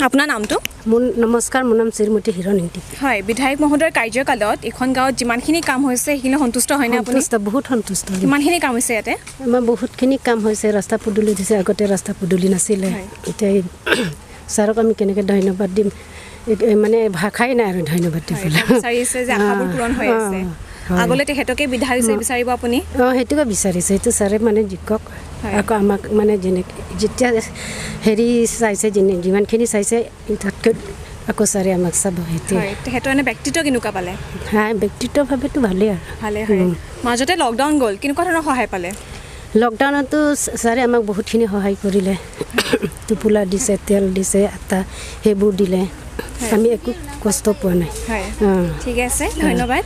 আপোনাৰ নামটো? নমস্কাৰ, মোৰ নাম শ্ৰীমতী হিৰণিংটি। হয়, বিধায়ক মহোদয়ৰ কাৰ্যকালত এখন গাঁৱত যিমানখিনি কাম হৈছে সেইখিনি সন্তুষ্ট হয়নে আপুনি? বহুত সন্তুষ্ট। কিমানখিনি কাম হৈছে ইয়াতে? আমাৰ বহুতখিনি কাম হৈছে। ৰাস্তা পদূলি দিছে, আগতে ৰাস্তা পদূলি নাছিলে। এতিয়া ছাৰক আমি কেনেকৈ ধন্যবাদ দিম, মানে ভাষাই নাই আৰু ধন্যবাদ দিবলৈ। বিচাৰিছে যে আশাবোৰ পূৰণ হৈ আছে। আগলৈ তেখেতকে বিধায়ক হিচাপে বিচাৰিব আপুনি? সেইটোকে বিচাৰিছে। সেইটো ছাৰে মানে জিকক আকৌ আমাক মানে যেতিয়া হেৰি চাইছে, যিমানখিনি চাইছে তাতকৈ আকৌ ছাৰে আমাক চাব। সেইটোৱে। তেখেতৰ এনে ব্যক্তিত্ব কেনেকুৱা পালে? ব্যক্তিত্বভাৱেতো ভালেই আৰু। ভালে হয়। মাজতে লকডাউন গ'ল, কেনেকুৱা ধৰণৰ সহায় পালে? লকডাউনতো ছাৰে আমাক বহুতখিনি সহায় কৰিলে। টোপোলা দিছে, তেল দিছে, আটা সেইবোৰ দিলে। আমি একো কষ্ট পোৱা নাই। ঠিক আছে, ধন্যবাদ।